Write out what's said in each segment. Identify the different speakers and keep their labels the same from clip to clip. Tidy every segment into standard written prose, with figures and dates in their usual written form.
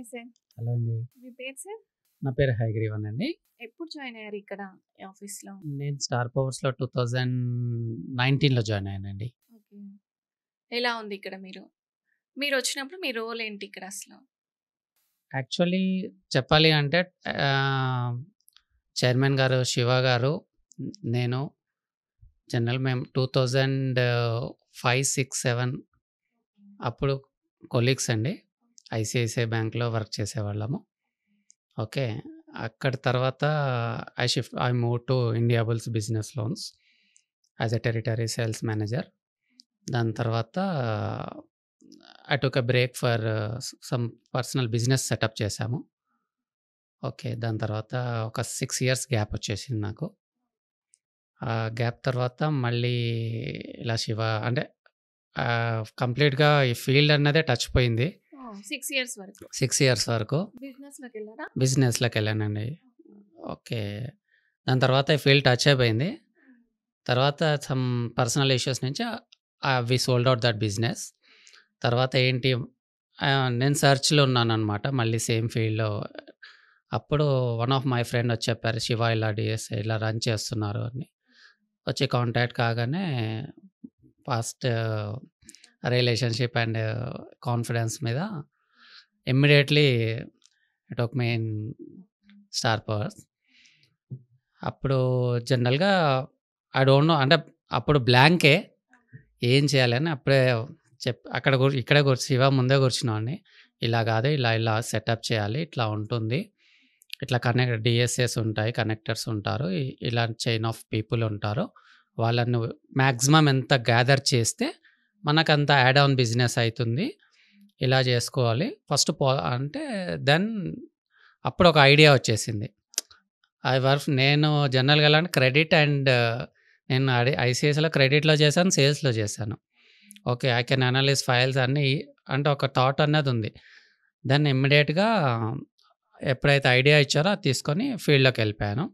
Speaker 1: Hi sir.
Speaker 2: Hello అండి.
Speaker 1: మీ పేరు sir?
Speaker 2: నా పేరు హయగ్రీవన్ అండి.
Speaker 1: ఎప్పుడు జాయిన్ అయ్యారు ఇక్కడ ఈ ఆఫీస్‌లో?
Speaker 2: నేను స్టార్ పవర్స్‌లో 2019లో జాయిన్ అయ్యానండి.
Speaker 1: ఓకే. ఎలా ఉంది ఇక్కడ మీరు? మీరొచ్చినప్పుడు మీ రోల్ ఏంటి ఇక్కడ అసలు?
Speaker 2: యాక్చువల్లీ చెప్పాలి అంటే చైర్మన్ గారు, శివ గారు, నేను మేము 2005, 6, 7 అప్పుడు కొలీగ్స్ అండి. ఐసీఐసీఐ బ్యాంక్‌లో వర్క్ చేసేవాళ్ళము. ఓకే. అక్కడ తర్వాత I move to India bulls business loans as a territory sales manager. దాని తర్వాత I took a break for some personal business setup చేశాము. ఓకే. దాని తర్వాత ఒక 6 ఇయర్స్ గ్యాప్ వచ్చేసింది నాకు. ఆ గ్యాప్ తర్వాత మళ్ళీ ఇలా శివ అంటే కంప్లీట్‌గా ఈ ఫీల్డ్ అన్నదే టచ్ పోయింది.
Speaker 1: ఓహ్! 6 ఇయర్స్ వరకు.
Speaker 2: 6 ఇయర్స్ వరకు
Speaker 1: బిజినెస్‌లోకెళ్లారా?
Speaker 2: బిజినెస్‌లోకెళ్ళానండి. ఓకే. దాని తర్వాత ఈ ఫీల్డ్ టచ్ అయిపోయింది. తర్వాత సమ్ పర్సనల్ ఇష్యూస్ నుంచి we sold out that business. తర్వాత ఏంటి నేను సెర్చ్‌లో ఉన్నాననమాట మళ్ళీ సేమ్ ఫీల్డ్‌లో. అప్పుడు వన్ ఆఫ్ మై ఫ్రెండ్ వచ్చి చెప్పారు, "శివ ఇలా డీఎస్ఏ ఇలా రన్ చేస్తున్నారు" అని. వచ్చి కాంటాక్ట్ కాగానే ఫాస్ట్ రిలేషన్‌షిప్ అండ్ కాన్ఫిడెన్స్ మీద immediately took me in star powers. అప్పుడు జనరల్‌గా ఐ డోంట్ నో అంటే అప్పుడు బ్లాంకే. ఏం చేయాలని అప్పుడే అక్కడ ఇక్కడే శివ ముందే కూర్చున్నామండి. ఇలా కాదు, ఇలా సెటప్ చేయాలి, ఇట్లా ఉంటుంది, ఇట్లా డిఎస్ఏస్ ఉంటాయి, కనెక్టర్స్ ఉంటారు, ఇలా చైన్ ఆఫ్ పీపుల్ ఉంటారు, వాళ్ళని మ్యాక్సిమం ఎంత గ్యాదర్ చేస్తే మనకంత యాడ్ ఆన్ బిజినెస్ అవుతుంది, ఇలా చేసుకోవాలి ఫస్ట్ అంటే దెన్ అప్పుడు ఒక ఐడియా వచ్చేసింది. నేను జనరల్గా ఎలా అంటే క్రెడిట్ అండ్ నేను ఐసిఐసిలో క్రెడిట్లో చేశాను, సేల్స్లో చేశాను. Okay. I can analyse files అన్నీ అంటే ఒక థాట్ అన్నది ఉంది. దెన్ ఇమ్మీడియట్గా ఎప్పుడైతే ఐడియా ఇచ్చారో అది తీసుకొని ఫీల్డ్లోకి వెళ్ళిపోయాను.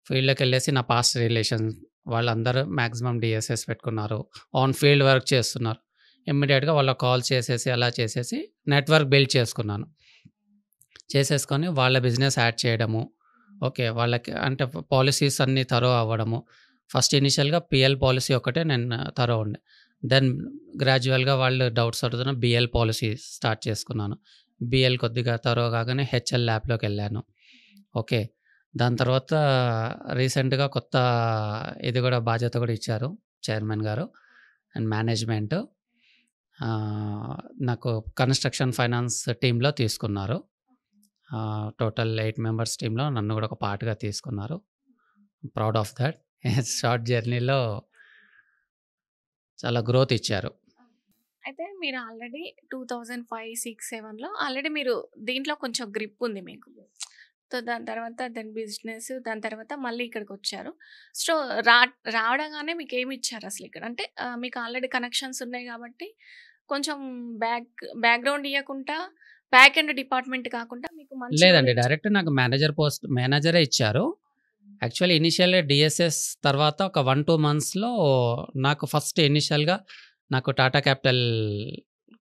Speaker 2: ఫీల్డ్లోకి వెళ్ళేసి నా పాస్ట్ రిలేషన్స్ వాళ్ళందరూ మ్యాక్సిమం డిఎస్ఎస్ పెట్టుకున్నారు, ఆన్ ఫీల్డ్ వర్క్ చేస్తున్నారు. ఇమ్మీడియట్గా వాళ్ళకి కాల్ చేసేసి అలా చేసేసి నెట్వర్క్ బిల్డ్ చేసుకున్నాను. చేసేసుకొని వాళ్ళ బిజినెస్ యాడ్ చేయడము. ఓకే. వాళ్ళకి అంటే పాలసీస్ అన్నీ థరో అవ్వడము. ఫస్ట్ ఇనిషియల్గా పిఎల్ పాలసీ ఒకటే నేను థరో ఉండే. దెన్ గ్రాడ్యువల్గా వాళ్ళు డౌట్స్ అడుగుతున్న బిఎల్ పాలసీ స్టార్ట్ చేసుకున్నాను. బిఎల్ కొద్దిగా థరో కాగానే హెచ్ఎల్ ల్యాబ్లోకి వెళ్ళాను. ఓకే. దాని తర్వాత రీసెంట్గా కొత్త ఇది కూడా బాధ్యత కూడా ఇచ్చారు చైర్మన్ గారు అండ్ మేనేజ్మెంట్. నాకు కన్స్ట్రక్షన్ ఫైనాన్స్ టీంలో తీసుకున్నారు. టోటల్ 8 మెంబర్స్ టీంలో నన్ను కూడా ఒక పార్ట్గా తీసుకున్నారు. Proud of that. షార్ట్ జర్నీలో చాలా గ్రోత్ ఇచ్చారు.
Speaker 1: అయితే మీరు ఆల్రెడీ 2005, 6, 7లో ఆల్రెడీ మీరు దీంట్లో కొంచెం గ్రిప్ ఉంది మీకు. సో దాని తర్వాత బిజినెస్, దాని తర్వాత మళ్ళీ ఇక్కడికొచ్చారు. సో రావడంగానే మీకేమి ఇచ్చారు అసలు ఇక్కడ? అంటే మీకు ఆల్రెడీ కనెక్షన్స్ ఉన్నాయి కాబట్టి కొంచెం బ్యాక్‌గ్రౌండ్ ఇయ్యకుండా బ్యాక్ ఎండ్ డిపార్ట్మెంట్ కాకుండా మీకు మంచి
Speaker 2: లేదండి, డైరెక్ట్ నాకు మేనేజరే ఇచ్చారు. యాక్చువల్లీ ఇనిషియల్గా డిఎస్ఎస్ తర్వాత ఒక 1-2 మంత్స్లో నాకు ఫస్ట్ ఇనిషియల్గా నాకు టాటా క్యాపిటల్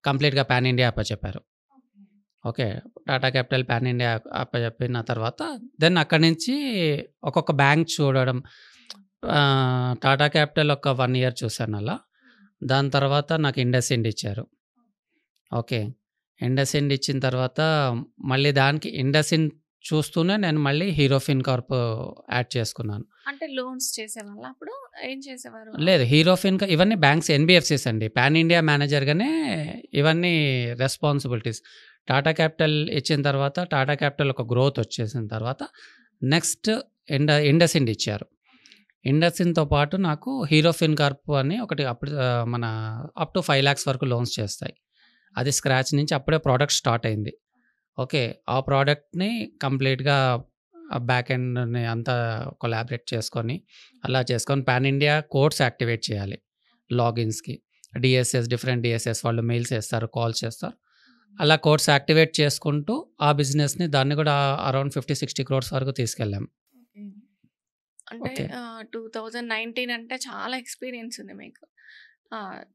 Speaker 2: కంప్లీట్గా పాన్ ఇండియా అప్పచెప్పారు. Okay. Tata capital pan India అప్పచెప్పిన తర్వాత దెన్ అక్కడి నుంచి ఒక్కొక్క బ్యాంక్ చూడడం. టాటా క్యాపిటల్ ఒక 1 ఇయర్ చూశాను అలా. దాని తర్వాత నాకు ఇండస్ ఇండ్ ఇచ్చారు. ఓకే. ఇండస్ ఇండ్ ఇచ్చిన తర్వాత మళ్ళీ దానికి ఇండస్ ఇండ్ చూస్తూనే నేను మళ్ళీ హీరో ఫిన్కార్ప్ యాడ్ చేసుకున్నాను.
Speaker 1: అంటే లోన్స్ చేసేవాళ్ళా అప్పుడు? ఏం చేసేవారు?
Speaker 2: లేదు, హీరో ఫిన్కార్ప్ ఇవన్నీ బ్యాంక్స్ ఎన్బిఎఫ్సిస్ అండి. పాన్ ఇండియా మేనేజర్గానే ఇవన్నీ రెస్పాన్సిబిలిటీస్. టాటా క్యాపిటల్ ఇచ్చిన తర్వాత టాటా క్యాపిటల్ ఒక గ్రోత్ వచ్చేసిన తర్వాత నెక్స్ట్ ఇండస్ ఇండ్ ఇచ్చారు. ఇండస్ ఇండ్తో పాటు నాకు హీరో ఫిన్కార్ప్ అని ఒకటి అప్పుడు మన అప్ టు 5 lakhs వరకు లోన్స్ చేస్తాయి. అది స్క్రాచ్ నుంచి అప్పుడే ప్రోడక్ట్ స్టార్ట్ అయింది. ఓకే. ఆ ప్రోడక్ట్ని కంప్లీట్గా బ్యాక్ ఎండ్ని అంతా కొలాబరేట్ చేసుకొని అలా చేసుకొని పాన్ ఇండియా కోడ్స్ యాక్టివేట్ చేయాలి లాగిన్స్కి. డిఫరెంట్ డిఎస్ఎస్ వాళ్ళు మెయిల్స్ చేస్తారు, కాల్స్ చేస్తారు. అలా కోడ్స్ యాక్టివేట్ చేసుకుంటూ ఆ బిజినెస్ని దాన్ని కూడా అరౌండ్ 50-60 crores వరకు తీసుకెళ్ళాం.
Speaker 1: అంటే 2019 అంటే చాలా ఎక్స్పీరియన్స్ ఉంది మీకు.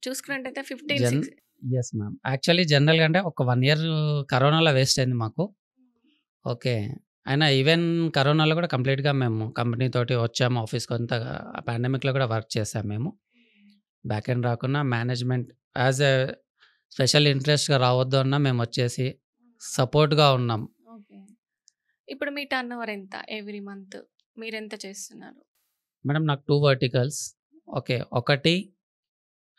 Speaker 1: చూసుకున్నట్టయితే 15
Speaker 2: యెస్ మ్యామ్. యాక్చువల్లీ జనరల్‌గా అంటే ఒక 1 ఇయర్ కరోనాలో వేస్ట్ అయింది మాకు. ఓకే. అయినా ఈవెన్ కరోనాలో కూడా కంప్లీట్‌గా మేము కంపెనీ తోటి వచ్చాము ఆఫీస్‌కి అంతా పాండమిక్‌లో కూడా వర్క్ చేసాము మేము. బ్యాక్ ఎండ్ రాకున్నా మేనేజ్మెంట్ యాస్ ఎ స్పెషల్ ఇంట్రెస్ట్‌గా రావద్దు అన్నా మేమొచ్చేసి సపోర్ట్‌గా ఉన్నాం.
Speaker 1: ఓకే. ఇప్పుడు మీ టర్నోవర్ ఎంత ఎవ్రీ మంత్? మీరెంత చేస్తున్నారు?
Speaker 2: మేడం నాకు 2 వర్టికల్స్. ఓకే. ఒకటి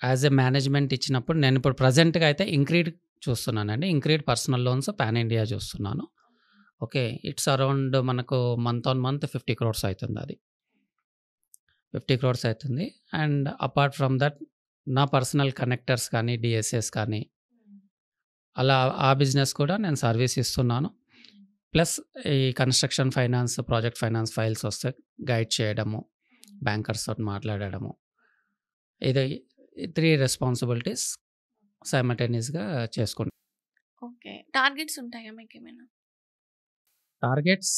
Speaker 2: యాస్ ఎ మేనేజ్మెంట్ ఇచ్చినప్పుడు నేనిప్పుడు ప్రెజెంట్‌గా అయితే ఇంక్రీడ్ చూస్తున్నానండి. Incred personal loans pan India చూస్తున్నాను. ఓకే. ఇట్స్ అరౌండ్ మనకు మంత్ ఆన్ మంత్ 50 క్రోర్స్ అయితుందది. 50 క్రోర్స్ అయితుంది. అండ్ అపార్ట్ ఫ్రమ్ దట్ నా పర్సనల్ కనెక్టర్స్ కానీ, డీఎస్ఎస్ కానీ అలా ఆ బిజినెస్ కూడా నేను సర్వీస్ ఇస్తున్నాను. ప్లస్ ఈ construction finance, project finance files వస్తే గైడ్ చేయడము, బ్యాంకర్స్‌తోటి మాట్లాడడము. ఇది 3 రెస్పాన్సిబిలిటీస్ సైమల్టేనియస్‌గా చేసుకుంటా.
Speaker 1: ఓకే. టార్గెట్స్ ఉంటాయా మీకేమైనా?
Speaker 2: టార్గెట్స్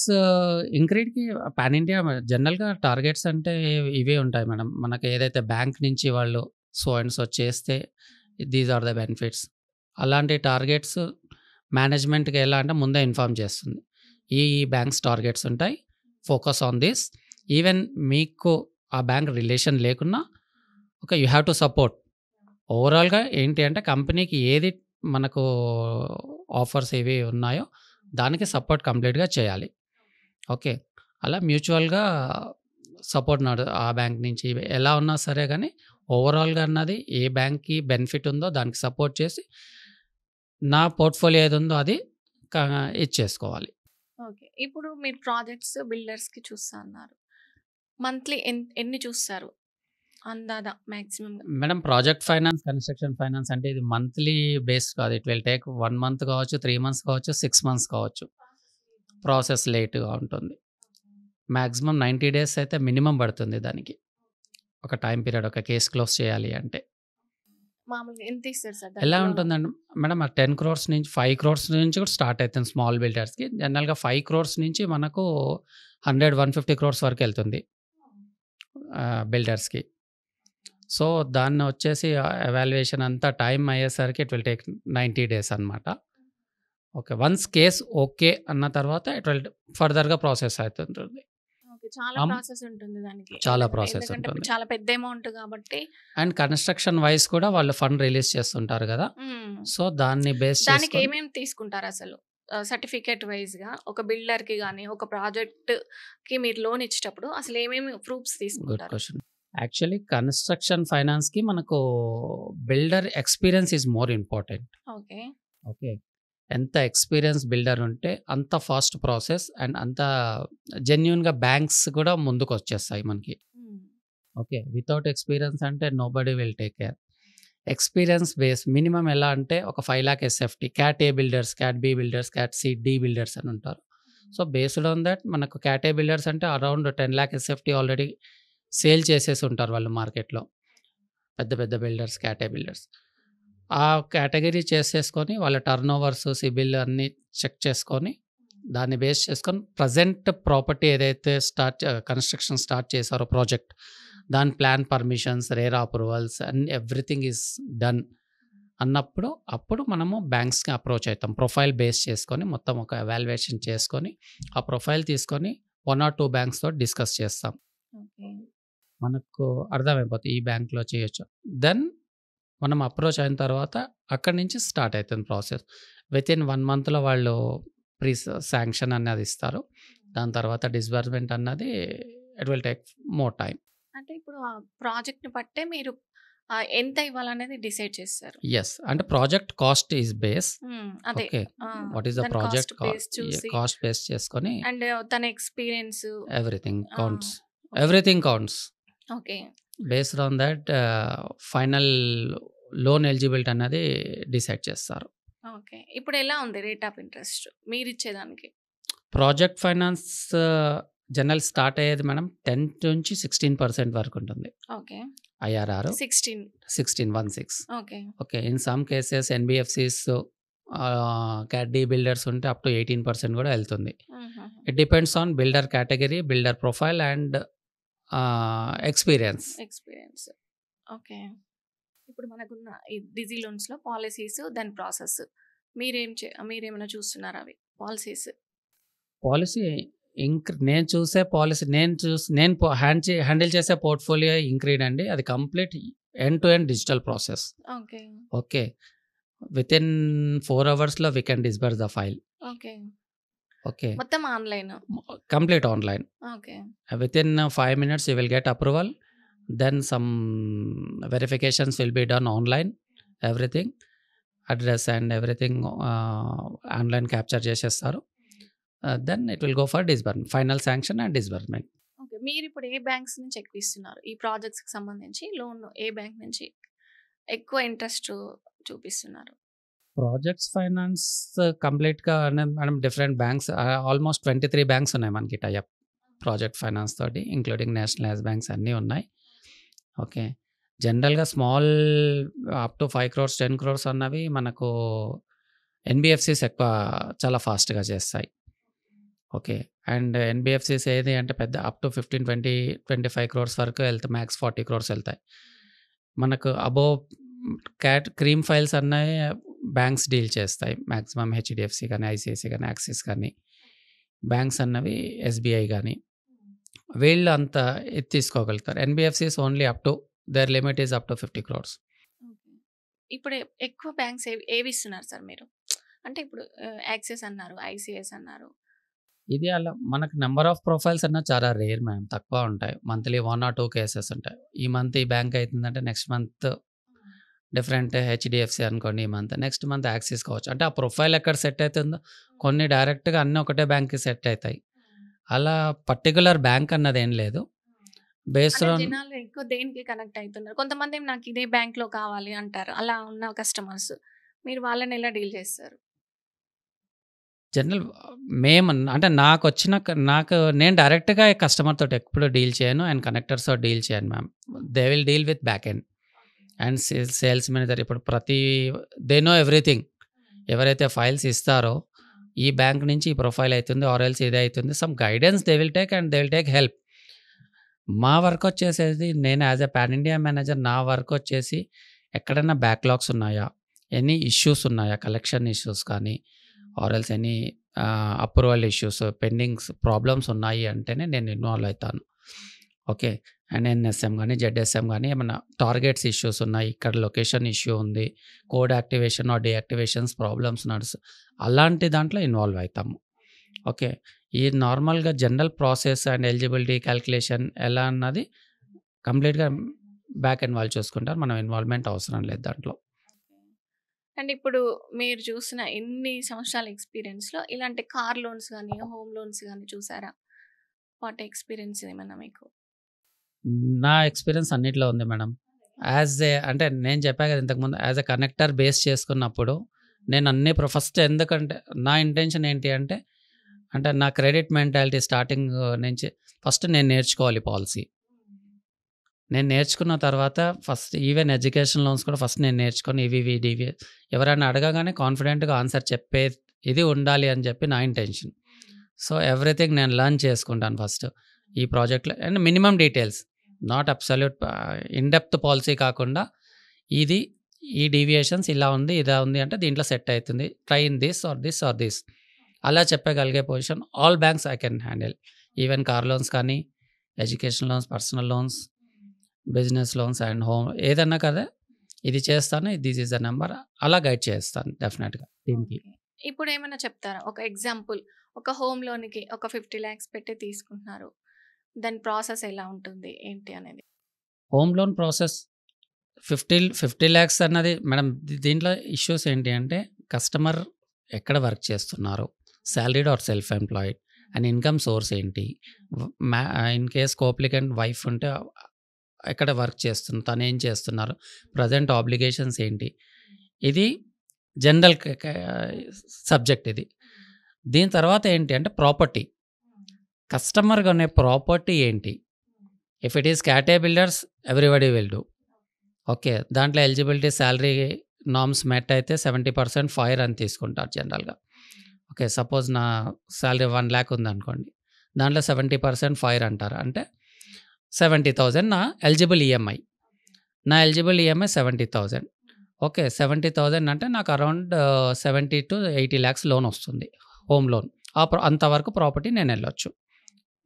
Speaker 2: ఇంక్రీడ్‌కి పాన్ ఇండియా జనరల్‌గా టార్గెట్స్ అంటే ఇవే ఉంటాయి మేడం. మనకి ఏదైతే బ్యాంక్ నుంచి వాళ్ళు సో అండ్ సో చేస్తే దీస్ ఆర్ ద బెనిఫిట్స్. అలాంటి టార్గెట్స్ మేనేజ్మెంట్‌కి ఎలా అంటే ముందే ఇన్ఫార్మ్ చేస్తుంది. ఈ బ్యాంక్స్ టార్గెట్స్ ఉంటాయి. Focus on this. ఈవెన్ మీకు ఆ బ్యాంక్ రిలేషన్ లేకున్నా okay. You have to support. ఓవరాల్‌గా ఏంటి అంటే కంపెనీకి ఏది మనకు ఆఫర్స్ ఏవి ఉన్నాయో దానికి సపోర్ట్ కంప్లీట్‌గా చేయాలి. ఓకే. అలా మ్యూచువల్‌గా సపోర్ట్ ఆ బ్యాంక్ నుంచి ఎలా ఉన్నా సరే గానీ ఓవరాల్‌గా అన్నది ఏ బ్యాంక్‌కి బెనిఫిట్ ఉందో దానికి సపోర్ట్ చేసి నా పోర్ట్‌ఫోలియో ఏదుందో అది క ఇచ్చేసుకోవాలి.
Speaker 1: ఓకే. ఇప్పుడు మీరు ప్రాజెక్ట్స్, బిల్డర్స్‌కి చూస్తా అన్నారు. మంత్లీ ఎన్ని చూస్తారు? అందాదా మాక్సిమమ్‌గా?
Speaker 2: Madam project finance, construction finance అంటే ఇది మంత్లీ బేస్డ్ కాదు. ఇట్ విల్ టేక్ 1 మంత్ కావచ్చు, 3 మంత్స్ కావచ్చు, 6 మంత్స్ కావచ్చు. ప్రాసెస్ లేట్‌గా ఉంటుంది. మాక్సిమం 90 డేస్ అయితే మినిమమ్ పడుతుంది దానికి. ఒక టైమ్ పీరియడ్ ఒక కేస్ క్లోజ్ చేయాలి అంటే.
Speaker 1: మామూలుగా ఎంత ఇస్తారు సార్
Speaker 2: ఎలా
Speaker 1: దానికి లోను?
Speaker 2: ఉంటుందండి మేడం ఆ 10 క్రోర్స్ నుంచి 5 క్రోర్స్ నుంచి కూడా స్టార్ట్ అయితుంది స్మాల్ బిల్డర్స్‌కి. జనరల్‌గా 5 క్రోర్స్ నుంచి మనకు 100, 150 క్రోర్స్ వరకు ఎళ్తుంది బిల్డర్స్‌కి. సో, దాన్ని వచ్చేసి ఎవాల్యుయేషన్ అంతా టైమ్ అయ్యేసరికి ఇట్ విల్ టేక్ 90 డేస్ అనమాట. ఓకే. వన్స్ కేస్ ఓకే అన్న తర్వాత ఇట్ విల్ ఫర్దర్‌గా ప్రాసెస్ అయితుంటుంది.
Speaker 1: ఓకే. చాలా
Speaker 2: అమ్
Speaker 1: ప్రాసెస్ ఉంటుంది దానికి.
Speaker 2: చాలా ప్రాసెస్
Speaker 1: ఎందుకంటే
Speaker 2: ఉంటుంది.
Speaker 1: చాలా పెద్ద అమౌంట్ కాబట్టి
Speaker 2: అండ్ కన్‌స్ట్రక్షన్ వైస్ కూడా వాళ్ళు ఫండ్ రిలీజ్ చేస్తుంటారు గదా!
Speaker 1: హ్మ్.
Speaker 2: సో, దాన్ని బేస్
Speaker 1: దానికి
Speaker 2: చేసుకొని
Speaker 1: ఏమేమి తీసుకుంటారసలు? సర్టిఫికేట్ వైస్‌గా ఒక బిల్డర్‌కి గాని, ఒక ప్రాజెక్ట్‌కి మీరు లోన్ ఇచ్చేటప్పుడు అసలు ఏమేమి ప్రూఫ్స్
Speaker 2: గుడ్
Speaker 1: తీసుకుంటారు?
Speaker 2: క్వెషన్. యాక్చువల్లీ కన్‌స్ట్రక్షన్ ఫైనాన్స్‌కి మనకు builder experience is more important.
Speaker 1: Okay.
Speaker 2: Okay. ఎంత ఎక్స్‌పీరియన్స్ బిల్డర్ ఉంటే అంత ఫాస్ట్ ప్రాసెస్ అండ్ అంత జెన్యూన్‌గా బ్యాంక్స్ కూడా ముందుకొచ్చేస్తాయి మనకి.
Speaker 1: హ్మ్.
Speaker 2: ఓకే. వితౌట్ ఎక్స్‌పీరియన్స్ అంటే nobody will take care. Experience base minimum ఎలా అంటే ఒక 5,00,000 SFT, cat A builders, cat B builders, cat C, D builders అని ఉంటారు. సో, బేస్డ్ ఆన్ దట్ మనకు క్యాట్ ఏ బిల్డర్స్ అంటే అరౌండ్ 10,00,000 ఎస్ఎఫ్‌టి ఆల్రెడీ సేల్ చేసేసి ఉంటారు వాళ్ళు మార్కెట్‌లో. పెద్ద పెద్ద బిల్డర్స్, క్యాట్ ఏ బిల్డర్స్. ఆ కేటగరీ చేసేసుకొని వాళ్ళ టర్నోవర్స్, సిబిల్ అన్నీ చెక్ చేసుకొని, దాన్ని బేస్ చేసుకొని ప్రెజెంట్ ప్రాపర్టీ ఏదైతే కన్‌స్ట్రక్షన్ స్టార్ట్ చేశారో ప్రాజెక్ట్, దాని plan permissions, RERA approvals and everything is done అన్నప్పుడు, అప్పుడు మనము బ్యాంక్స్‌కి అప్రోచ్ అయితాం. ప్రొఫైల్ బేస్ చేసుకొని మొత్తం ఒక ఎవాల్యుయేషన్ చేసుకొని, ఆ ప్రొఫైల్ తీసుకొని 1 ఆర్ 2 బ్యాంక్స్‌తో డిస్కస్ చేస్తాం.
Speaker 1: ఓకే.
Speaker 2: మనకు అర్థమైపోద్ది ఈ బ్యాంక్‌లో చేయొచ్చు. దెన్ మనం అప్రోచ్ అయిన తర్వాత అక్కడి నుంచి స్టార్ట్ అయితుంది ప్రాసెస్. వితిన్ 1 మంత్‌లో వాళ్ళు శాంక్షన్ అన్నది ఇస్తారు. దాని తర్వాత డిస్బర్స్‌మెంట్ అన్నది it will take more time.
Speaker 1: అంటే ఇప్పుడు ఆ ప్రాజెక్ట్‌ని బట్టే మీరు ఎంత ఇవ్వాలనేది డిసైడ్ చేస్తారు.
Speaker 2: యెస్. అంటే ప్రాజెక్ట్ కాస్ట్ ఈస్ బేస్.
Speaker 1: అదే.
Speaker 2: Okay.
Speaker 1: Ah!
Speaker 2: What is the
Speaker 1: దాని
Speaker 2: ప్రాజెక్ట్
Speaker 1: కాస్ట్ బేస్ చూసి
Speaker 2: కాస్ట్ బేస్ చేసుకొని
Speaker 1: అండ్ తన experience
Speaker 2: everything
Speaker 1: ah!
Speaker 2: Counts.
Speaker 1: Okay.
Speaker 2: Everything counts.
Speaker 1: Okay.
Speaker 2: Based on that final loan eligibility అన్నది decide చేస్తారు.
Speaker 1: Okay. ఇప్పుడు ఎలా ఉంది రేట్ ఆఫ్ ఇంట్రెస్ట్ మీరిచ్చేదానికి?
Speaker 2: ప్రాజెక్ట్ ఫైనాన్స్ జనరల్ స్టార్ట్ అయ్యేది మేడం 10-16% వరకు ఉంటుంది.
Speaker 1: Okay.
Speaker 2: IRR
Speaker 1: 16.
Speaker 2: 16.
Speaker 1: Okay.
Speaker 2: Okay. In some cases NBFCs cat D builders ఉంటే అప్ టు 18% కూడా ఎళ్తుంది.
Speaker 1: హుహుహు.
Speaker 2: It depends on builder category, builder profile and experience.
Speaker 1: Experience. Okay. ఇప్పుడు మనకున్న ఈ డిజీ లోన్స్‌లో పాలిసీస్, దాని ప్రాసెస్ మీరేమైనా చూస్తున్నారా అవి పాలిసీస్?
Speaker 2: పాలిసీ నేను చూసే పాలిసీ నేను హ్యాండిల్ చేసే పోర్ట్‌ఫోలియో ఇంక్రీడ్ అండి. అది complete end to end digital process.
Speaker 1: Okay.
Speaker 2: Okay. Within 4 అవర్స్‌లో we can disburse the file.
Speaker 1: Okay.
Speaker 2: Okay.
Speaker 1: మొత్తం online.
Speaker 2: Complete online.
Speaker 1: Okay.
Speaker 2: Within 5 minutes you will get approval. Then some verifications will be done online. Everything, address and everything online capture చేసేస్తారు. Then it will go for disbursement, final sanction and disbursement.
Speaker 1: Okay. మీరిప్పుడు ఏ banks నుంచి ఎక్కువ ఇస్తున్నారు? ఈ ప్రాజెక్ట్స్‌కి సంబంధించి loan ఏ bank నుంచి ఎక్కువ interest చూపిస్తున్నారు?
Speaker 2: ప్రాజెక్ట్స్ ఫైనాన్స్ కంప్లీట్‌గా మనం డిఫరెంట్ బ్యాంక్స్ ఆల్మోస్ట్ 23 బ్యాంక్స్ ఉన్నాయి మనకి టై అప్ ప్రాజెక్ట్ ఫైనాన్స్ తోటి, ఇంక్లూడింగ్ నేషనలైజ్ బ్యాంక్స్ అన్నీ ఉన్నాయి. ఓకే. జనరల్‌గా small up to 5 crores 10 crores అన్నవి మనకు ఎన్‌బీఎఫ్‌సీస్ ఎక్కువ చాలా ఫాస్ట్‌గా చేస్తాయి. ఓకే. అండ్ ఎన్‌బీఎఫ్‌సీస్ ఏది అంటే పెద్ద అప్ టు 15, 20, 25 crores వరకు వెళ్తాయి. మ్యాక్స్ 40 crores వెళ్తాయి. మనకు అబోవ్ క్రీమ్ ఫైల్స్ అన్నవి బ్యాంక్స్ డీల్ చేస్తాయి. మాక్సిమం హెచ్‌డీఎఫ్‌సీ కానీ, ఐసీఐసీ కానీ, యాక్సిస్ కానీ, బ్యాంక్స్ అన్నవి ఎస్‌బీఐ కానీ వీళ్ళు అంత ఇది తీసుకోగలుగుతారు. NBFCs only up to their limit is up to 50 crores.
Speaker 1: Okay. ఇప్పుడు ఎక్కువ బ్యాంక్స్ ఏవి ఇస్తున్నారు సార్ మీరు? అంటే ఇప్పుడు యాక్సిస్ అన్నారు, ఐసీఐఎస్ అన్నారు.
Speaker 2: ఇది అలా మనకు నెంబర్ ఆఫ్ ప్రొఫైల్స్ అన్న చాలా రేర్ మ్యామ్. తక్కువ ఉంటాయి. మంత్లీ 1 or 2 కేసెస్ ఉంటాయి. ఈ మంత్ ఈ బ్యాంక్ అవుతుందంటే నెక్స్ట్ మంత్ డిఫరెంట్ హెచ్‌డీఎఫ్‌సీ అనుకోండి ఈ మంత్. నెక్స్ట్ మంత్ యాక్సిస్ కావచ్చు. అంటే ఆ ప్రొఫైల్ ఎక్కడ సెట్ అవుతుందో కొన్ని డైరెక్ట్‌గా అన్నీ ఒకటే బ్యాంక్‌కి సెట్ అవుతాయి. అలా పర్టిక్యులర్ బ్యాంక్ అన్నది ఏం లేదు. బేస్డ్
Speaker 1: అంటే
Speaker 2: ఆన్
Speaker 1: జనాలు ఎక్కువ దేనికి కనెక్ట్ అవుతున్నారు? కొంతమంది నాకు ఇదే బ్యాంక్‌లో కావాలి అంటారు. అలా ఉన్న కస్టమర్స్. మీరు వాళ్ళని ఎలా డీల్ చేస్తారు?
Speaker 2: జనరల్ అంటే నేను డైరెక్ట్‌గా కస్టమర్ తోటి ఎప్పుడు డీల్ చేయను. అండ్ కనెక్టర్స్‌తో డీల్ చేయను ma'am. They will deal with back end and sales manager. ఇప్పుడు దే నో ఎవ్రీథింగ్. ఎవరైతే ఫైల్స్ ఇస్తారో ఈ బ్యాంక్ నుంచి ఈ ప్రొఫైల్ అవుతుంది ఆర్ ఎల్స్ ఇదే అవుతుంది. Some guidance they will take and they will take help. మా వర్క్ వచ్చేసేది నేను as a pan India manager నా వర్క్ వచ్చేసి ఎక్కడైనా బ్యాక్‌లాగ్స్ ఉన్నాయా? ఎనీ ఇష్యూస్ ఉన్నాయా? కలెక్షన్ ఇష్యూస్ కానీ or else any approval issues, pendings problems ఉన్నాయి అంటేనే నేను ఇన్వాల్వ్ అవుతాను. ఓకే. అండ్ ఎన్ఎస్ఎం కానీ, జెడ్ఎస్ఎం కానీ ఏమన్నా టార్గెట్స్ ఇష్యూస్ ఉన్నాయి, ఇక్కడ లొకేషన్ ఇష్యూ ఉంది, కోడ్ యాక్టివేషన్ ఆర్ డీయాక్టివేషన్స్ ప్రాబ్లమ్స్ అలాంటి దాంట్లో ఇన్వాల్వ్ అవుతాము. ఓకే. ఈ నార్మల్‌గా general process and eligibility calculation ఎలా అన్నది కంప్లీట్‌గా బ్యాక్ ఎండ్ వాళ్ళు చూసుకుంటారు. మనం ఇన్వాల్వ్‌మెంట్ అవసరం లేదు దాంట్లో.
Speaker 1: అండ్ ఇప్పుడు మీరు చూసిన ఎన్ని సంవత్సరాల ఎక్స్‌పీరియన్స్‌లో ఇలాంటి కార్ లోన్స్ గానీ, హోమ్ లోన్స్ గానీ చూసారా? వాటి ఎక్స్‌పీరియన్స్ ఏమన్నా మీకు?
Speaker 2: నా ఎక్స్‌పీరియన్స్ అన్నిట్లో ఉంది మేడం. అంటే నేను చెప్పా కదా ఇంతకుముందు యాజ్ ఎ కనెక్టర్ బేస్ చేసుకున్నప్పుడు నేను అన్ని ఫస్ట్ ఎందుకంటే నా ఇంటెన్షన్ ఏంటి అంటే నా క్రెడిట్ మెంటాలిటీ స్టార్టింగ్ నుంచి ఫస్ట్ నేను నేర్చుకోవాలి పాలసీ. నేను నేర్చుకున్న తర్వాత ఫస్ట్ ఈవెన్ ఎడ్యుకేషన్ లోన్స్ కూడా ఫస్ట్ నేను నేర్చుకొని ఇవి ఎవరైనా అడగగానే కాన్ఫిడెంట్‌గా ఆన్సర్ చెప్పే ఇది ఉండాలి అని చెప్పి నా ఇంటెన్షన్. సో ఎవ్రీథింగ్ నేను లెర్న్ చేసుకుంటాను ఫస్ట్ ఈ ప్రాజెక్ట్‌లో. And minimum details, not absolute in depth policy కాకుండా ఈ డీవియేషన్స్ ఇలా ఉంది, ఇదా ఉంది అంటే దీంట్లో సెట్ అవుతుంది. Try in this or this or this అలా చెప్పగలిగే position all banks I can handle. Even car loans కానీ, education loans, personal loans, business loans and home ఏదన్నా కదా ఇది చేస్తాను, దిస్ ఈజ్ ద నెంబర్ అలా గైడ్ చేస్తాను డెఫినెట్‌గా టీమ్‌కి.
Speaker 1: ఓకే. ఇప్పుడు ఏమన్నా చెప్తారా? ఒక ఎగ్జాంపుల్ ఒక హోమ్ లోన్‌కి ఒక 50 లాక్స్ పెట్టి తీసుకుంటున్నారు. దాని ప్రాసెస్ ఎలా ఉంటుంది? ఏంటి అనేది?
Speaker 2: హోమ్ లోన్ ప్రాసెస్ 50 lakhs అన్నది మేడం దీంట్లో ఇష్యూస్ ఏంటి అంటే కస్టమర్ ఎక్కడ వర్క్ చేస్తున్నారు, salaried or self employed and income source ఏంటి, ఇన్ కేస్ కోఅప్లికెంట్ వైఫ్ ఉంటే ఎక్కడ వర్క్ చేస్తుంది, తను ఏం చేస్తున్నారు, ప్రజెంట్ ఆబ్లిగేషన్స్ ఏంటి, ఇది జనరల్ సబ్జెక్ట్ ఇది. దీని తర్వాత ఏంటి అంటే ప్రాపర్టీ, కస్టమర్ కొనే ప్రాపర్టీ ఏంటి. If it is cat A builders everybody will do. Okay. దాంట్లో ఎలిజిబిలిటీ శాలరీ నార్మ్స్ మెట్ అయితే 70% ఫైర్ అని తీసుకుంటారు జనరల్‌గా. ఓకే. సపోజ్ నా శాలరీ 1 lakh ఉందనుకోండి, దాంట్లో 70% ఫైర్ అంటారు. అంటే 70,000 నా ఎలిజిబుల్ ఈఎంఐ. నా ఎలిజిబుల్ ఈఎంఐ 70,000. ఓకే. 70,000 అంటే నాకు అరౌండ్ 70-80 లాక్స్ లోన్ వస్తుంది. Home loan. అంతవరకు ప్రాపర్టీ నేనెళ్ళొచ్చు.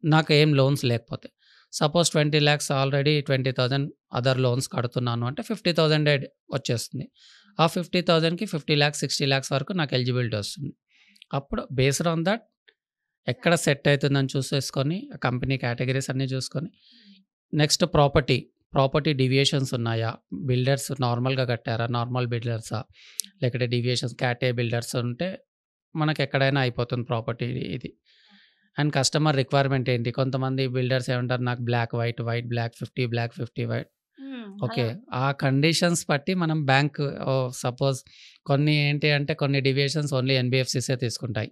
Speaker 2: నాకు ఏం లోన్స్ లేకపోతే. Suppose 20 lakhs already 20,000 other loans కడుతున్నాను అంటే 50,000 వచ్చేస్తుంది. ఆ 50,000కి 50 లాక్స్, 60 లాక్స్ వరకు నాకు ఎలిజిబిలిటీ వస్తుంది. అప్పుడు బేస్డ్ ఆన్ దట్ ఎక్కడ సెట్ అవుతుందని చూసేసుకొని, కంపెనీ కేటగిరీస్ అన్నీ చూసుకొని, నెక్స్ట్ ప్రాపర్టీ డీవియేషన్స్ ఉన్నాయా? బిల్డర్స్ నార్మల్‌గా కట్టారా? నార్మల్ బిల్డర్సా? లేకపోతే డీవియేషన్స్ క్యాట్ ఏ బిల్డర్స్ ఉంటే మనకెక్కడైనా అయిపోతుంది ప్రాపర్టీ ఇది. అండ్ కస్టమర్ రిక్వైర్మెంట్ ఏంటి? కొంతమంది బిల్డర్స్ ఏమంటారు, నాకు black, white, white, black 50, black 50, white. Okay.
Speaker 1: అలా.
Speaker 2: ఆ కండిషన్స్ బట్టి మనం బ్యాంక్ సపోజ్ కొన్ని ఏంటి అంటే కొన్ని డీవియేషన్స్ ఓన్లీ ఎన్‌బీఎఫ్‌సీసే తీసుకుంటాయి.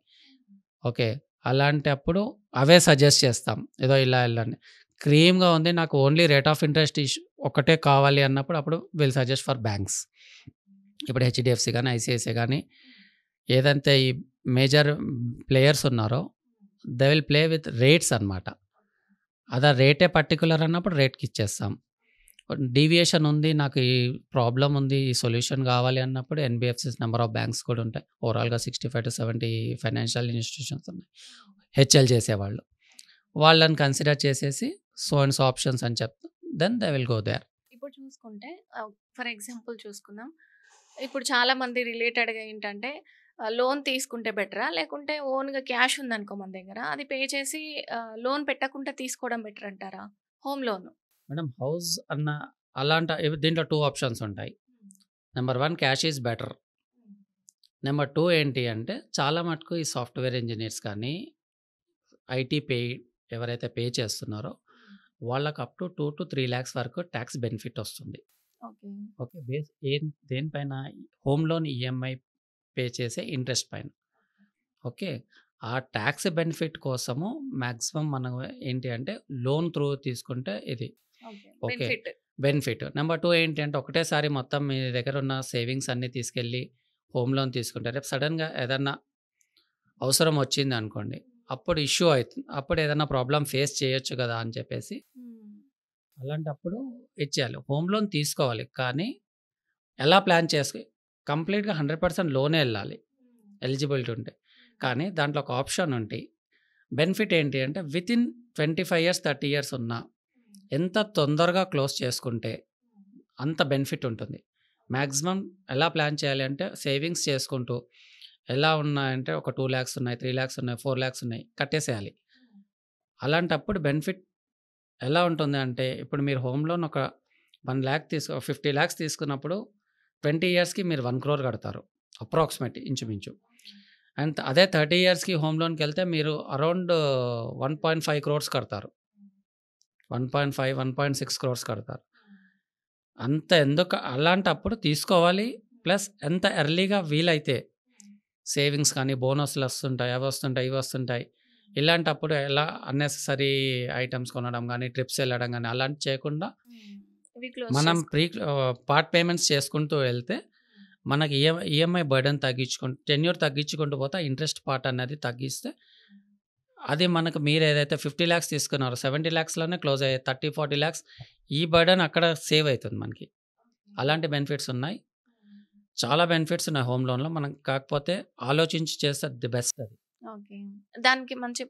Speaker 2: ఓకే. అలాంటప్పుడు అవే సజెస్ట్ చేస్తాం. ఏదో ఇలా ఎళ్ళండి. క్రీమ్‌గా ఉంది, నాకు ఓన్లీ రేట్ ఆఫ్ ఇంట్రెస్ట్ ఒక్కటే కావాలి అన్నప్పుడు అప్పుడు విల్ సజెస్ట్ ఫర్ బ్యాంక్స్. ఇప్పుడు హెచ్‌డీఎఫ్‌సీ గానీ, ఐసీఐసీఐ గానీ ఏదంటే ఈ మేజర్ ప్లేయర్స్ ఉన్నారో they will play with rates అనమాట. అదా రేటే పర్టిక్యులర్ అన్నప్పుడు రేట్‌కి ఇచ్చేస్తాం. డీవియేషన్ ఉంది, నాకు ఈ ప్రాబ్లమ్ ఉంది, ఈ సొల్యూషన్ కావాలి అన్నప్పుడు ఎన్‌బీఎఫ్‌సీస్ నెంబర్ ఆఫ్ బ్యాంక్స్ కూడా ఉంటాయి. ఓవరాల్‌గా 65-70 ఫైనాన్షియల్ ఇన్‌స్టిట్యూషన్స్ ఉన్నాయి. హెచ్ఎల్ చేసేవాళ్ళు. వాళ్ళని కన్సిడర్ చేసేసి సో అండ్ సో ఆప్షన్స్ అని చెప్తే then they will go there.
Speaker 1: ఇప్పుడు చూసుకుంటే ఫర్ ఎగ్జాంపుల్ చూసుకుందాం. ఇప్పుడు చాలా మంది రిలేటెడ్‌గా ఏంటంటే లోన్ తీసుకుంటే బెటరా? లేకుంటే ఓన్‌గా క్యాష్ ఉందనుకో మన దగ్గర, అది పే చేసి లోన్ పెట్టకుండా తీసుకోవడం బెటర్ అంటారా? Home loan.
Speaker 2: మేడం హౌస్ అన్న దీంట్లో 2 ఆప్షన్స్ ఉంటాయి. Number 1 cash is better. Number 2 ఏంటి అంటే చాలా మటుకు ఈ సాఫ్ట్‌వేర్ ఇంజినీర్స్ కానీ, ఐటీ ఎవరైతే పే చేస్తున్నారో వాళ్ళకి అప్ టు 2-3 లాక్స్ వరకు టాక్స్ బెనిఫిట్ వస్తుంది.
Speaker 1: ఓకే.
Speaker 2: ఓకే. దేనిపైన? హోమ్ లోన్ ఈఎంఐ పే చేసే ఇంట్రెస్ట్ పైన. ఓకే. ఆ టాక్స్ బెనిఫిట్ కోసము మాక్సిమం మనం ఏంటి అంటే లోన్ త్రూ తీసుకుంటే ఇది ఓకే. బెనిఫిట్. నెంబర్ 2 ఏంటి అంటే ఒకటేసారి మొత్తం మీ దగ్గర ఉన్న సేవింగ్స్ అన్నీ తీసుకెళ్ళి హోమ్ లోన్ తీసుకుంటే రేపు సడెన్‌గా ఏదన్నా అవసరం వచ్చిందనుకోండి, అప్పుడు ఇష్యూ అయితుంది. అప్పుడు ఏదన్నా ప్రాబ్లమ్ ఫేస్ చేయొచ్చు కదా అని చెప్పేసి అలాంటప్పుడు ఇచ్చేయాలి. హోమ్ లోన్ తీసుకోవాలి. కానీ ఎలా ప్లాన్ కంప్లీట్‌గా 100% లోనే ఎళ్ళాలి ఎలిజిబిలిటీ ఉంటే. కానీ దాంట్లో ఒక ఆప్షన్ ఉంటి. బెనిఫిట్ ఏంటి అంటే వితిన్ 25 ఇయర్స్, 30 ఇయర్స్ ఉన్నా ఎంత తొందరగా క్లోజ్ చేసుకుంటే అంత బెనిఫిట్ ఉంటుంది. మాక్సిమం ఎలా ప్లాన్ చేయాలి అంటే సేవింగ్స్ చేసుకుంటూ ఎలా ఉన్నాయంటే ఒక 2 లాక్స్ ఉన్నాయి, 3 లాక్స్ ఉన్నాయి, 4 లాక్స్ ఉన్నాయి కట్టేసేయాలి. అలాంటప్పుడు బెనిఫిట్ ఎలా ఉంటుంది అంటే ఇప్పుడు మీరు హోమ్ లోన్ ఒక 1 లాక్ 50 లాక్స్ తీసుకున్నప్పుడు 20 ఇయర్స్‌కి మీరు 1 క్రోర్ కడతారు. అప్రాక్సిమేట్ ఇంచుమించు. అండ్ అదే 30 ఇయర్స్‌కి హోమ్ లోన్‌కెళ్తే మీరు అరౌండ్ 1.5 క్రోర్స్ కడతారు. 1.5, 1.6 క్రోర్స్ కడతారు. అంత ఎందుకు అలాంటప్పుడు తీసుకోవాలి. ప్లస్ ఎంత ఎర్లీగా వీలైతే సేవింగ్స్ కానీ, బోనస్‌లు వస్తుంటాయి, అవి వస్తుంటాయి, ఇవి వస్తుంటాయి. ఇలాంటప్పుడు ఎలా అన్నెసెసరీ ఐటెమ్స్ కొనడం గానీ, ట్రిప్స్ వెళ్ళడం గానీ అలాంటివి చేయకుండా మనం పార్ట్ పేమెంట్స్ చేసుకుంటూ వెళ్తే మనకి ఈఎంఐ బర్డెన్ టెన్యూర్ తగ్గించుకుంటూ పోతే ఇంట్రెస్ట్ పార్ట్ అనేది తగ్గిస్తే అది మనకు మీరు ఏదైతే 50 లాక్స్ తీసుకున్నారో 70 లాక్స్‌లోనే క్లోజ్ అయ్యే 30-40 లాక్స్ ఈ బర్డెన్ అక్కడ సేవ్ అవుతుంది మనకి. అలాంటి బెనిఫిట్స్ ఉన్నాయి. చాలా బెనిఫిట్స్ ఉన్నాయి హోమ్ లోన్‌లో. మనం కాకపోతే ఆలోచించి చేస్తే ది బెస్ట్ అది.
Speaker 1: ఓకే. దానికి మంచి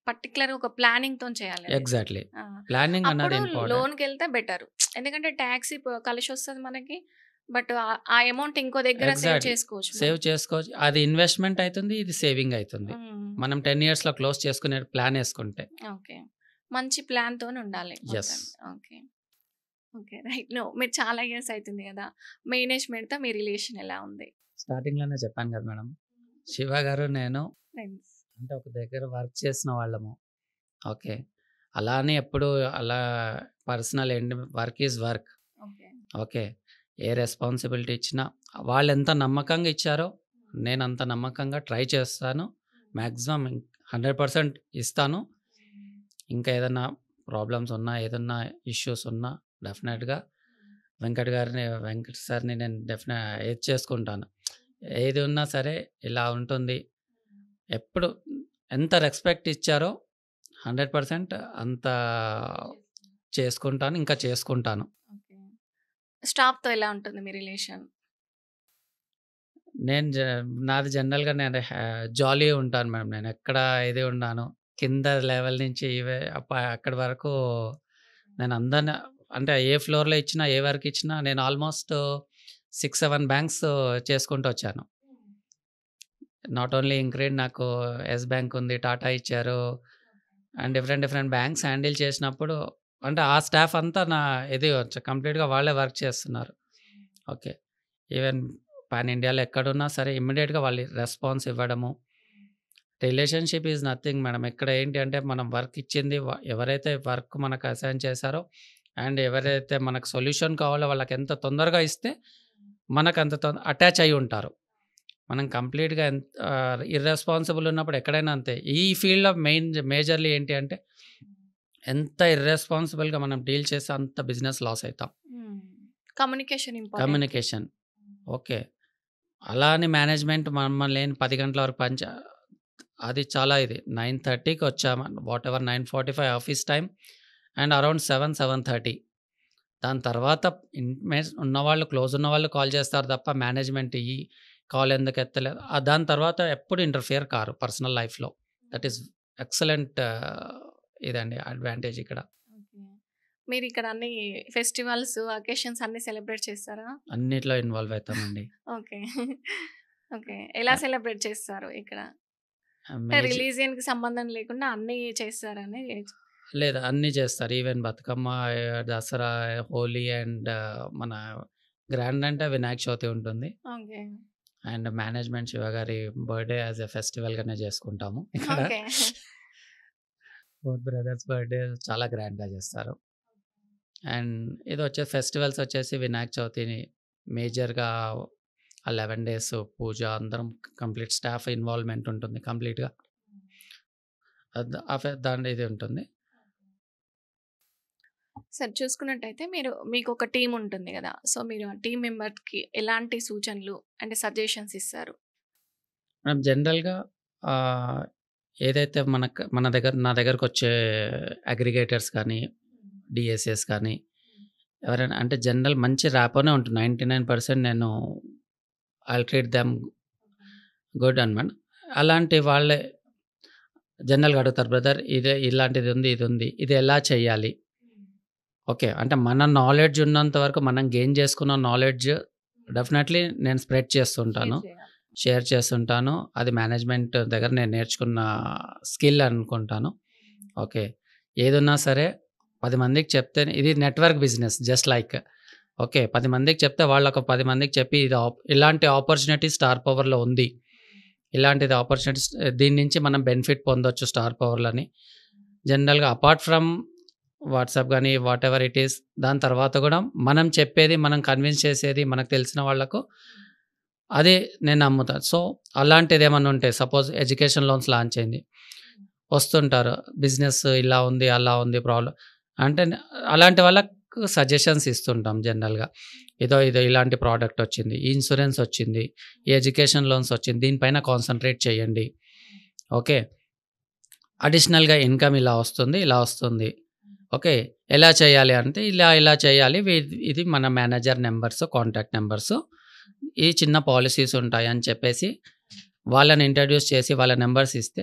Speaker 1: పర్టిక్యులర్‌గా ఒక ప్లానింగ్‌తోని చేయాలి అది.
Speaker 2: ఎగ్జాక్ట్‌లీ.
Speaker 1: ఆ!
Speaker 2: ప్లానింగ్ అన్నది
Speaker 1: అప్పుడు
Speaker 2: ఇంపార్టెంట్.
Speaker 1: లోన్‌కెళ్తే బెటర్. ఎందుకంటే టాక్స్ కలిసొస్తది మనకి. బట్ ఆ అమౌంట్ ఇంకో దగ్గర సేవ్
Speaker 2: ఎగ్జాక్ట్‌లీ.
Speaker 1: చేసుకోవచ్చు
Speaker 2: సేవ్
Speaker 1: మనం.
Speaker 2: చేసుకోవచ్చు. అది ఇన్వెస్ట్‌మెంట్ అయితుంది. ఇది సేవింగ్ అయితుంది.
Speaker 1: హ్మ్.
Speaker 2: మనం 10 ఇయర్స్‌లో క్లోజ్ చేసుకునే ప్లాన్ యేసుకుంటే.
Speaker 1: ఓకే. మంచి ప్లాన్‌తోని ఉండాలి
Speaker 2: యెస్.
Speaker 1: మొత్తానికి. ఓకే. ఓకే. రైట్. మీరు చాలా ఇయర్స్ అయితుంది గదా! మేనేజ్‌మెంట్‌తో మీ రిలేషన్ ఎలా ఉంది?
Speaker 2: స్టార్టింగ్‌లోనే చెప్పాను కదా మేడం. శివ గారు, నేను
Speaker 1: ఫ్రెండ్స్.
Speaker 2: అంటే ఒక దగ్గర వర్క్ చేసిన వాళ్ళము. ఓకే. అలా అని ఎప్పుడు అలా personal work is work.
Speaker 1: Okay.
Speaker 2: Okay. A responsibility ఇచ్చినా వాళ్ళెంత నమ్మకంగా ఇచ్చారో నేనంత నమ్మకంగా ట్రై చేస్తాను. మాక్సిమం 100% ఇస్తాను. ఇంకా ఏదన్నా ప్రాబ్లమ్స్ ఉన్నా, ఏదన్నా ఇష్యూస్ ఉన్నా డెఫినెట్‌గా వెంకట్ సార్‌ని నేను ఇది చేసుకుంటాను. ఏది ఉన్నా సరే ఇలా ఉంటుంది. ఎప్పుడు ఎంత రెస్పెక్ట్ ఇచ్చారో 100% అంత చేసుకుంటాను. ఇంకా చేసుకుంటాను.
Speaker 1: ఓకే. స్టాఫ్‌తో ఎలా ఉంటుంది మీ రిలేషన్?
Speaker 2: నేను నాది జనరల్‌గా నేను జాలీగా ఉంటాను మేడం. నేనెక్కడ ఇది ఉన్నాను. కింద లెవెల్ నుంచి అక్కడి వరకు నేను అందరిని అంటే ఏ ఫ్లోర్‌లో ఇచ్చినా, ఏ వర్క్ ఇచ్చినా నేను ఆల్‌మోస్ట్ 6, 7 బ్యాంక్స్ చేసుకుంటూ వచ్చాను. నాట్ ఓన్లీ ఇంక్రెడిట్ నాకు యెస్ బ్యాంక్ ఉంది, టాటా ఇచ్చారు. And different different banks handle చేసినప్పుడు అంటే ఆ స్టాఫ్ అంతా ఇది కంప్లీట్‌గా వాళ్ళే వర్క్ చేస్తున్నారు. ఓకే. ఈవెన్ పాన్ ఇండియాలో ఎక్కడున్నా సరే ఇమ్మీడియేట్‌గా వాళ్ళు రెస్పాన్స్ ఇవ్వడము. Relationship is nothing madam. ఇక్కడ ఏంటి అంటే మనం వర్క్ ఇచ్చింది ఎవరైతే వర్క్ మనకు అసైన్ చేశారో అండ్ ఎవరైతే మనకు సొల్యూషన్ కావాలో వాళ్ళకి ఎంత తొందరగా ఇస్తే మనకంత అటాచ్ అయ్యి ఉంటారు. మనం కంప్లీట్‌గా ఇర్రెస్పాన్సిబుల్ ఉన్నప్పుడు ఎక్కడైనా అంతే. ఈ ఫీల్డ్‌లో మేజర్‌లీ ఏంటి అంటే ఎంత ఇర్రెస్పాన్సిబుల్‌గా మనం డీల్ చేస్తే అంత బిజినెస్ లాస్ అయితాం.
Speaker 1: Communication important.
Speaker 2: కమ్యూనికేషన్. ఓకే. అలా అని మేనేజ్మెంట్ మమ్మల్ని 10 గంటల వరకు అది చాలా ఇది. 9:30కి వచ్చామా whatever 9:45 office time and around 7, 7:30 దాని తర్వాత ఇంటిమేట్స్ ఉన్నవాళ్ళు, క్లోజ్ ఉన్నవాళ్ళు కాల్ చేస్తారు తప్ప మేనేజ్మెంట్ ఈ కాల్ ఎందుకు ఎత్తలేదు. దాని తర్వాత ఎప్పుడు ఇంటర్ఫియర్ కారు పర్సనల్ లైఫ్‌లో. దట్ ఈస్ ఎక్సలెంట్ ఇదండి అడ్వాంటేజ్ ఇక్కడ.
Speaker 1: ఓకే. మీరిక్కడ అన్ని ఫెస్టివల్స్, అకేషన్స్ అన్నీ సెలబ్రేట్ చేస్తారా?
Speaker 2: అన్నిట్లో ఇన్వాల్వ్ అవుతామండి.
Speaker 1: ఓకే. ఓకే. ఎలా
Speaker 2: ఆహ్,
Speaker 1: సెలబ్రేట్ చేస్తారు ఇక్కడ? అంటే
Speaker 2: మేజర్
Speaker 1: రిలీజియన్‌కి సంబంధం లేకుండా అన్నీ చేస్తారని
Speaker 2: లేదు అన్నీ చేస్తారు. ఈవెన్ బతుకమ్మ, దసరా, హోలీ అండ్ మన గ్రాండ్ అంటే వినాయక చవితి ఉంటుంది.
Speaker 1: ఓకే.
Speaker 2: అండ్ మేనేజ్మెంట్ శివ గారి బర్త్‌డే యాస్ ఎ ఫెస్టివల్‌గానే చేసుకుంటాము ఇక్కడ.
Speaker 1: ఓకే.
Speaker 2: బోత్ బ్రదర్స్ బర్త్‌డే చాలా గ్రాండ్‌గా చేస్తారు. అండ్ ఇదొచ్చేసి ఫెస్టివల్స్ వచ్చేసి వినాయక చవితిని మేజర్‌గా ఆ 11 డేస్ పూజ అందరం కంప్లీట్ స్టాఫ్ ఇన్వాల్వ్‌మెంట్ ఉంటుంది కంప్లీట్‌గా. దాని ఇది ఉంటుంది.
Speaker 1: సరే చూసుకున్నట్టయితే మీకొక టీమ్ ఉంటుంది గదా! సో, మీరు ఆ టీమ్ మెంబర్స్‌కి ఎలాంటి సూచనలు అంటే సజెషన్స్ ఇస్తారు?
Speaker 2: మనం జనరల్‌గా ఆహ్, ఏదైతే నా దగ్గరకొచ్చే అగ్రిగేటర్స్ కానీ, డీఎస్ఎస్ కానీ ఎవరైనా అంటే జనరల్ మంచి ర్యాపోనే ఉంటుంది. 99% నేను ఐల్ ట్రీట్ దెమ్ గుడ్ అనమాట. అలాంటి వాళ్ళే జనరల్‌గా అడుగుతారు. బ్రదర్ ఇలాంటిది ఉంది, ఇది ఉంది. ఇది ఎలా చేయాలి? ఓకే. అంటే మన నాలెడ్జ్ ఉన్నంత వరకు మనం గెయిన్ చేసుకున్న నాలెడ్జ్ డెఫినెట్‌లీ నేను స్ప్రెడ్ చేస్తుంటాను. షేర్ చేస్తుంటాను. అది మేనేజ్మెంట్ దగ్గర నేను నేర్చుకున్న స్కిల్ అనుకుంటాను. ఓకే. ఏదున్నా సరే 10 మందికి చెప్తేనే ఇది network business just like okay. 10 మందికి చెప్తే వాళ్ళొక 10 మందికి చెప్పి ఇలాంటి ఆపర్చునిటీ స్టార్ పవర్‌లో ఉంది. ఇలాంటిది ఆపర్చునిటీస్ దీని నుంచి మనం బెనిఫిట్ పొందొచ్చు స్టార్ పవర్‌లని. జనరల్‌గా అపార్ట్ ఫ్రమ్ వాట్సాప్ గానీ వాటెవర్ ఇట్ ఈస్ దాని తర్వాత గూడా మనం చెప్పేది, మనం కన్విన్స్ చేసేది మనకు తెలిసిన వాళ్ళకు అదే నేను నమ్ముతా. సో, అలాంటిదేమన్నా ఉంటే సపోజ్ ఎడ్యుకేషన్ లోన్స్ లాంచ్ అయింది. వస్తుంటారు. బిజినెస్ ఇలా ఉంది, అలా ఉంది ప్రాబ్లమ్. అంటే అలాంటి వాళ్ళకు సజెషన్స్ ఇస్తుంటాం జనరల్‌గా. ఇదో ఇలాంటి ప్రోడక్ట్ వచ్చింది. ఈ ఇన్సూరెన్స్ వచ్చింది. ఈ ఎడ్యుకేషన్ లోన్స్ వచ్చింది. దీనిపైన కాన్సంట్రేట్ చేయండి. ఓకే. అడిషనల్‌గా ఇన్‌కమ్ ఇలా వస్తుంది, ఇలా వస్తుంది. ఓకే. ఎలా చేయాలి అంటే ఇలా చేయాలి. ఇది మన మేనేజర్ నంబర్స్, కాంటాక్ట్ నంబర్స్. ఈ చిన్న పాలిసీస్ ఉంటాయని చెప్పేసి వాళ్ళని ఇంట్రడ్యూస్ చేసి వాళ్ళ నంబర్స్ ఇస్తే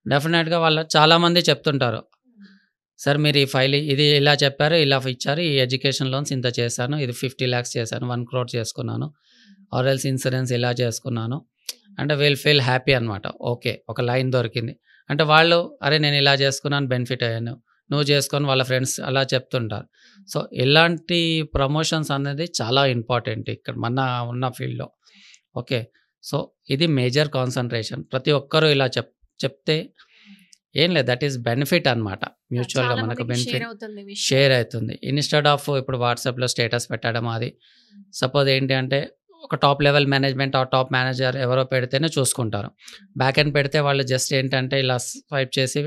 Speaker 2: డెఫినెట్‌గా వాళ్ళు చాలామంది చెప్తుంటారు. సార్ మీరు ఈ ఫైల్ ఇది ఇలా చెప్పారు, ఇలా ఇచ్చారు. ఈ ఎడ్యుకేషన్ లోన్స్ ఇంత చేశాను. ఇది 50 లాక్స్ చేశాను. 1 క్రోర్ చేసుకున్నాను. ఆర్ ఎల్స్ ఇన్సూరెన్స్ ఇలా చేసుకున్నాను. అంటే వీల్ ఫీల్ హ్యాపీ అనమాట. ఓకే. ఒక లైన్ దొరికింది. అంటే వాళ్ళు అరే నేను ఇలా చేసుకున్నాను బెనిఫిట్ అయ్యాను. నువ్వు చేసుకొని వాళ్ళ ఫ్రెండ్స్ అలా చెప్తుంటారు. సో, ఇలాంటి ప్రమోషన్స్ అనేది చాలా ఇంపార్టెంట్ ఇక్కడ మన ఉన్న ఫీల్డ్‌లో. ఓకే. సో, ఇది మేజర్ కాన్సంట్రేషన్. ప్రతి ఒక్కరు ఇలా చెప్తే ఏం లేదు దట్ ఈస్ బెనిఫిట్ అనమాట. మ్యూచువల్‌గా
Speaker 1: చాలా
Speaker 2: మనకు
Speaker 1: మందికి షేర్
Speaker 2: బెనిఫిట్
Speaker 1: అవుతుంది విషయం.
Speaker 2: షేర్ అయితుంది. ఇన్‌స్టెడ్ ఆఫ్ ఇప్పుడు వాట్సాప్‌లో స్టేటస్ పెట్టడం అది. సపోజ్ ఏంటి అంటే ఒక టాప్ లెవెల్ మేనేజ్మెంట్ ఆ టాప్ మేనేజర్ ఎవరో పెడితేనే చూసుకుంటారు. బ్యాక్ ఎండ్ పెడితే వాళ్ళు జస్ట్ ఏంటంటే ఇలా స్వైప్ చేసి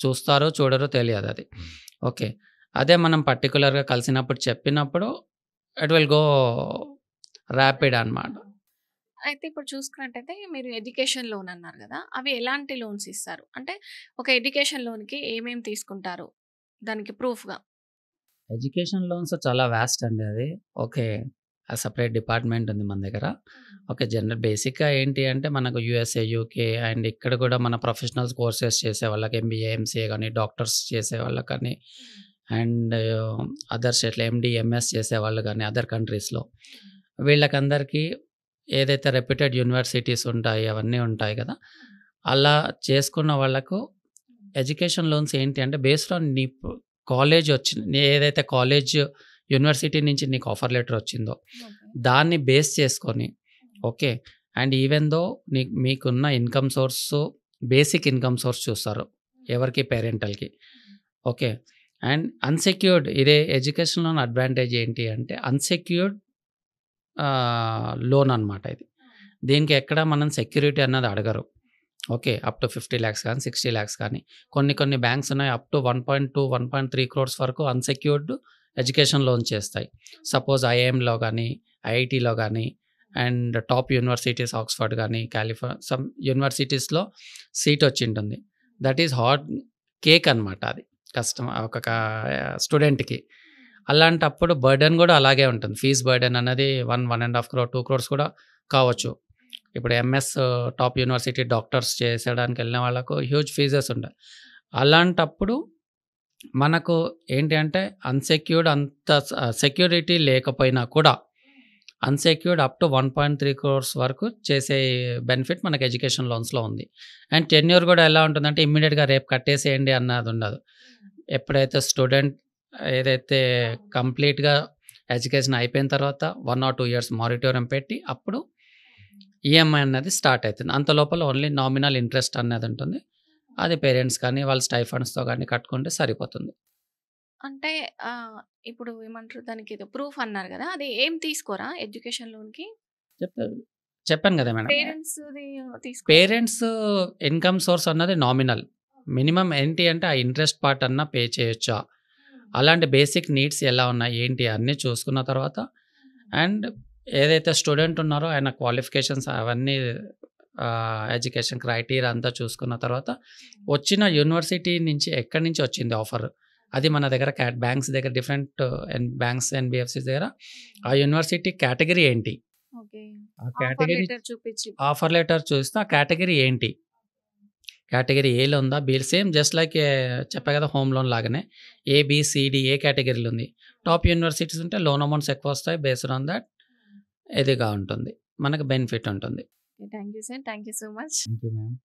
Speaker 2: చూస్తారో చూడరో తెలియదది. ఓకే. అదే మనం పర్టిక్యులర్‌గా కలిసినప్పుడు చెప్పినప్పుడు ఇట్ విల్ గో ర్యాపిడ్ అనమాట.
Speaker 1: అయితే ఇప్పుడు చూసుకున్నట్టయితే మీరు ఎడ్యుకేషన్ లోన్ అన్నారు గదా! అవి ఎలాంటి లోన్స్ ఇస్తారు? అంటే ఒక ఎడ్యుకేషన్ లోన్‌కి ఏమేమి తీసుకుంటారు? దానికి ప్రూఫ్‌గా.
Speaker 2: ఎడ్యుకేషన్ లోన్స్ చాలా వాస్ట్ అండి అది. ఓకే. సెపరేట్ డిపార్ట్‌మెంట్ ఉంది మన దగ్గర. ఓకే. బేసిక్‌గా ఏంటి అంటే మనకు యూఎస్ఏ, యూకే అండ్ ఇక్కడ కూడా మన ప్రొఫెషనల్స్ కోర్సెస్ చేసే వాళ్ళకి ఎంబీఏ, ఎంసీఏ గాని, డాక్టర్స్ చేసే వాళ్ళకి కానీ అండ్ అదర్ స్టేట్‌లో ఎండీ, ఎంఎస్ చేసేవాళ్ళు గాని అదర్ కంట్రీస్‌లో వీళ్ళకందరికీ ఏదైతే రెప్యూటెడ్ యూనివర్సిటీస్ ఉంటాయి అవన్నీ ఉంటాయి కదా! అలా చేసుకున్న వాళ్ళకు ఎడ్యుకేషన్ లోన్స్ ఏంటి అంటే బేస్డ్ ఆన్ నీ కాలేజ్ నీ ఏదైతే కాలేజ్ యూనివర్సిటీ నుంచి నీకు ఆఫర్ లెటర్ వచ్చిందో
Speaker 1: ఓకే.
Speaker 2: దాన్ని బేస్ చేసుకొని ఓకే. అండ్ ఈవెన్ దో మీకున్న income source basic income source చూస్తారు. ఎవరికి? పేరెంటల్‌కి. ఓకే. అండ్ అన్‌సెక్యూర్డ్ ఇదే ఎడ్యుకేషన్ లోన్ అడ్వాంటేజ్ ఏంటి అంటే అన్‌సెక్యూర్డ్ లోన్ అనమాట ఇది. దీనికి ఎక్కడ మనం సెక్యూరిటీ అన్నది అడగరు. ఓకే. అప్ టు 50,00,000 కానీ, 60,00,000 కానీ కొన్ని బ్యాంక్స్ ఉన్నాయి అప్ టు 1.2, 1.3 క్రోర్స్ వరకు అన్‌సెక్యూర్డ్ ఎడ్యుకేషన్ లోన్ చేస్తాయి. సపోజ్ ఐఐఎంలో గానీ, ఐఐటీలో గానీ అండ్ టాప్ యూనివర్సిటీస్ ఆక్స్‌ఫర్డ్ గానీ, సమ్ యూనివర్సిటీస్‌లో సీట్ వచ్చింటుంది. దట్ ఈస్ హాట్ కేక్ అనమాట అది. ఒక స్టూడెంట్‌కి. అలాంటప్పుడు బర్డెన్ కూడా అలాగే ఉంటుంది. ఫీజ్ బర్డెన్ అనేది 1, 1.5 క్రోర్, 2 క్రోర్స్ కూడా కావచ్చు. ఇప్పుడు ఎంఎస్ టాప్ యూనివర్సిటీ డాక్టర్స్ చేసేయడానికి వెళ్ళిన వాళ్ళకు హ్యూజ్ ఫీజెస్ ఉంటాయి. అలాంటప్పుడు మనకు ఏంటి అంటే అన్‌సెక్యూర్డ్ అంత సెక్యూరిటీ లేకపోయినా కూడా అన్‌సెక్యూర్డ్ అప్ టు 1.3 క్రోర్స్ వరకు చేసే బెనిఫిట్ మనకు ఎడ్యుకేషన్ లోన్స్‌లో ఉంది. అండ్ టెన్యూర్ కూడా ఎలా ఉంటుందంటే ఇమ్మీడియేట్‌గా రేపు కట్టేసేయండి అన్నది ఉండదు. ఎప్పుడైతే స్టూడెంట్ ఏదైతే కంప్లీట్‌గా ఎడ్యుకేషన్ అయిపోయిన తర్వాత 1 ఆర్ 2 ఇయర్స్ మారిటోరియం పెట్టి అప్పుడు ఈఎంఐ అన్నది స్టార్ట్ అవుతుంది. అంత లోపల ఓన్లీ నామినల్ ఇంట్రెస్ట్ అనేది ఉంటుంది. అది పేరెంట్స్ కానీ వాళ్ళ స్టైఫండ్స్‌తో కానీ కట్టుకుంటే సరిపోతుంది.
Speaker 1: అంటే ఇప్పుడు ఏమంటారు దానికి ఏదో ప్రూఫ్ అన్నారు గదా! అది ఏం తీసుకోరా ఎడ్యుకేషన్ లోన్‌కి?
Speaker 2: చెప్పాను కదా మేడం.
Speaker 1: పేరెంట్స్‌ది తీసుకోరా?
Speaker 2: పేరెంట్స్ ఇన్‌కమ్ సోర్స్ అన్నది నామినల్. మినిమమ్ ఏంటి అంటే ఆ ఇంట్రెస్ట్ పార్ట్ అన్నా పే చేయొచ్చా? అలాంటి బేసిక్ నీడ్స్ ఎలా ఉన్నాయి? ఏంటి? అన్నీ చూసుకున్న తర్వాత అండ్ ఏదైతే స్టూడెంట్ ఉన్నారో ఆయన క్వాలిఫికేషన్స్ అవన్నీ ఎడ్యుకేషన్ క్రైటీరియా అంతా చూసుకున్న తర్వాత వచ్చిన యూనివర్సిటీ నుంచి ఎక్కడి నుంచి వచ్చింది ఆఫర్ అది మన దగ్గర బ్యాంక్స్ దగ్గర డిఫరెంట్ బ్యాంక్స్, ఎన్‌బీఎఫ్‌సిస్ దగ్గర ఆ యూనివర్సిటీ కేటగిరీ ఏంటి?
Speaker 1: ఓకే.
Speaker 2: ఆ
Speaker 1: ఆఫర్
Speaker 2: కేటగిరీ
Speaker 1: లెటర్ చూపించి.
Speaker 2: ఆఫర్ లెటర్ చూస్తే ఆ కేటగిరీ ఏంటి? కేటగిరీ ఏలో ఉందా? సేమ్ జస్ట్ లైక్ చెప్పా కదా హోమ్ లోన్ లాగానే ఏ, బి, సి, డి ఏ కేటగిరీలో ఉంది. టాప్ యూనివర్సిటీస్ ఉంటే లోన్ అమౌంట్స్ ఎక్కువ వస్తాయి. బేస్డ్ ఆన్ దట్ ఇదిగా ఉంటుంది. మనకు బెనిఫిట్ ఉంటుంది.
Speaker 1: Thank you sir. Thank you so much.
Speaker 2: Thank you ma'am.